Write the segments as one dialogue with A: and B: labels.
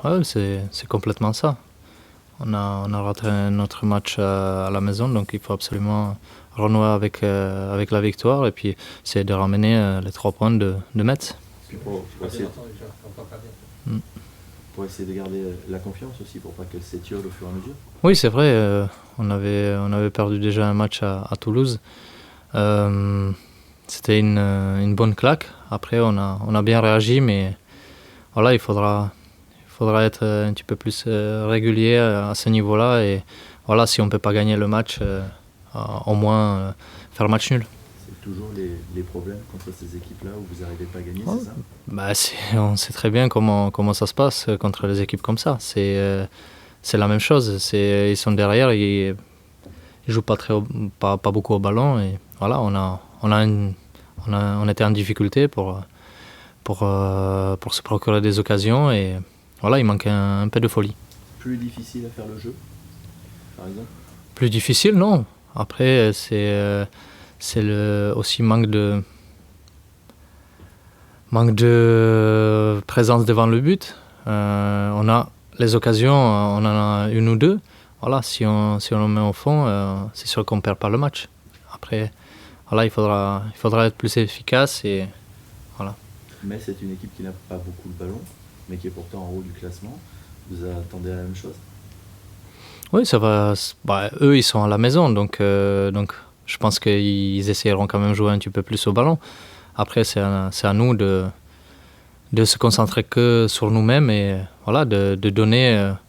A: Ouais, c'est complètement ça. On a raté notre match à la maison, donc il faut absolument renouer avec la victoire et puis essayer de ramener les 3 points de Metz.
B: Puis pour essayer de garder la confiance aussi, pour pas qu'elle s'étiole au fur et à mesure.
A: Oui, c'est vrai, on avait perdu déjà un match à Toulouse. C'était une bonne claque. Après, on a bien réagi, mais voilà, il faudra être un petit peu plus régulier à ce niveau-là. Et voilà, si on ne peut pas gagner le match, au moins faire match nul.
B: C'est toujours les problèmes contre ces équipes-là où vous n'arrivez pas à gagner,
A: Ouais.
B: c'est ça?
A: On sait très bien comment ça se passe contre les équipes comme ça. C'est la même chose. Ils sont derrière, ils jouent pas beaucoup au ballon. Et voilà, on était en difficulté pour se procurer des occasions. Et voilà, il manque un peu de folie.
B: Plus difficile à faire le jeu, par exemple?
A: Plus difficile, non. Après, c'est aussi manque de présence devant le but. On a les occasions, on en a une ou deux. Voilà, si on le met au fond, c'est sûr qu'on ne perd pas le match. Après, voilà, il faudra être plus efficace et voilà.
B: Mais c'est une équipe qui n'a pas beaucoup le ballon, mais qui est pourtant en haut du classement. Vous attendez la même chose?
A: Oui, ça va. Eux, ils sont à la maison, donc je pense qu'ils essayeront quand même de jouer un petit peu plus au ballon. Après, c'est à nous de se concentrer que sur nous-mêmes et voilà, de donner un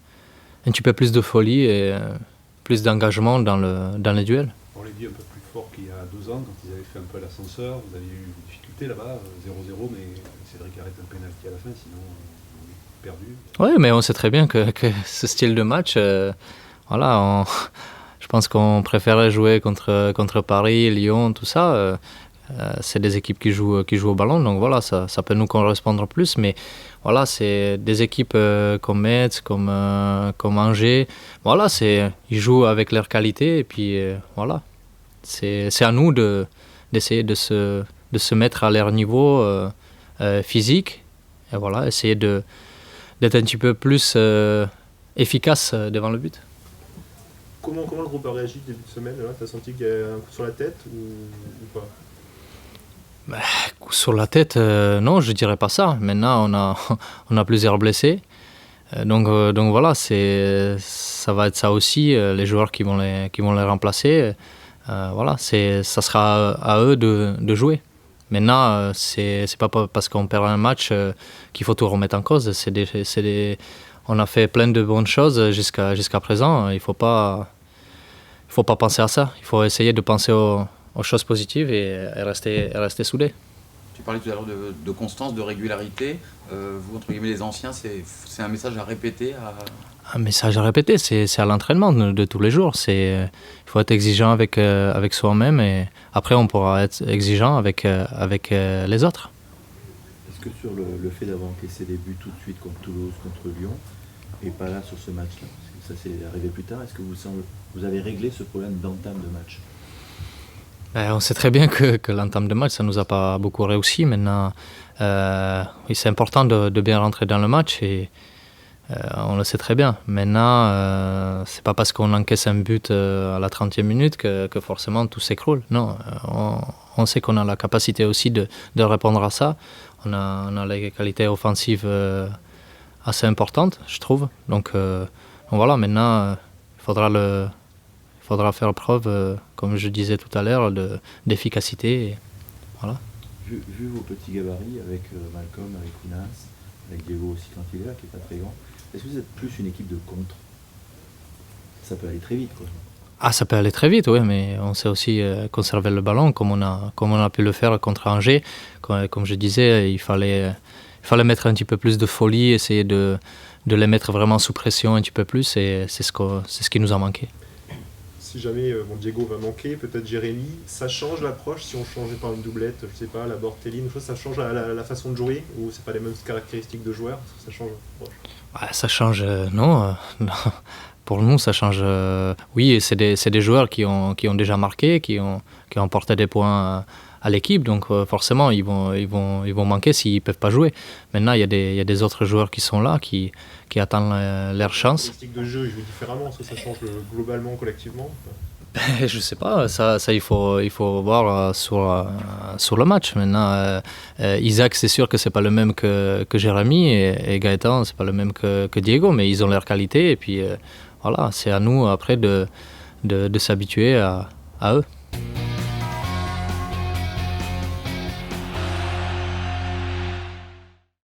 A: petit peu plus de folie et plus d'engagement dans les duels.
C: On l'a dit un peu plus fort qu'il y a 2 ans, quand ils avaient fait un peu l'ascenseur, vous aviez eu des difficultés là-bas, 0-0, mais Cédric arrête un pénalty à la fin, sinon on est perdu.
A: Oui, mais on sait très bien que ce style de match, voilà, je pense qu'on préférait jouer contre Paris, Lyon, tout ça. C'est des équipes qui jouent au ballon, donc voilà, ça peut nous correspondre plus, mais voilà, c'est des équipes comme Metz, comme Angers, voilà, ils jouent avec leur qualité, et puis voilà, c'est à nous d'essayer de se mettre à leur niveau physique, et voilà, essayer d'être un petit peu plus efficace devant le but.
D: Comment le groupe a réagi début de semaine? T'as senti qu'il y a un coup sur la tête ou pas?
A: Coup sur la tête, non, je dirais pas ça. Maintenant, on a plusieurs blessés. Donc voilà, ça va être ça aussi, les joueurs qui vont les remplacer. Voilà, ça sera à eux de jouer. Maintenant, c'est pas parce qu'on perd un match qu'il faut tout remettre en cause. On a fait plein de bonnes choses jusqu'à présent. Il faut pas penser à ça. Il faut essayer de penser aux choses positives et rester soudés.
E: Tu parlais tout à l'heure de constance, de régularité. Vous, entre guillemets, les anciens, c'est un message à répéter
A: Un message à répéter, c'est à l'entraînement de tous les jours. Il faut être exigeant avec soi-même et après on pourra être exigeant avec les autres.
B: Est-ce que sur le fait d'avoir encaissé des buts tout de suite contre Toulouse, contre Lyon, et pas là sur ce match-là, parce que ça s'est arrivé plus tard, est-ce que vous avez réglé ce problème d'entame de match?
A: On sait très bien que l'entame de match, ça ne nous a pas beaucoup réussi. Maintenant, oui, c'est important de bien rentrer dans le match et on le sait très bien. Maintenant, c'est pas parce qu'on encaisse un but à la 30e minute que forcément tout s'écroule. Non, on sait qu'on a la capacité aussi de répondre à ça. On a les qualités offensives assez importantes, je trouve. Donc voilà, maintenant, il faudra faire preuve, comme je disais tout à l'heure, d'efficacité. Et voilà.
B: Vu vos petits gabarits avec Malcolm, avec Ounas, avec Diego aussi quand il est là, qui n'est pas très grand, est-ce que vous êtes plus une équipe de contre? Ça peut aller très vite, quoi.
A: Ah, ça peut aller très vite, oui, mais on sait aussi conserver le ballon, comme on a pu le faire contre Angers. Comme je disais, il fallait mettre un petit peu plus de folie, essayer de les mettre vraiment sous pression un petit peu plus, et c'est ce qui nous a manqué.
D: Si jamais Diego va manquer, peut-être Jérémy, ça change l'approche si on changeait par une doublette, je sais pas, la Bortelline, ça change la façon de jouer, ou c'est pas les mêmes caractéristiques de joueurs, ça change l'approche?
A: Ça change, non. Pour nous, ça change. Oui, c'est des joueurs qui ont déjà marqué, qui ont porté des points à l'équipe, donc forcément ils vont manquer s'ils ne peuvent pas jouer. Maintenant, il y a des autres joueurs qui sont là, qui attendent leur chance.
D: Les styles de jeu, ils jouent différemment, est-ce que ça change globalement, collectivement?
A: Je sais pas, ça il faut voir sur le match. Maintenant, Isaac, c'est sûr que c'est pas le même que Jérémy, et Gaëtan, c'est pas le même que Diego, mais ils ont leur qualité, et puis voilà, c'est à nous après de s'habituer à eux.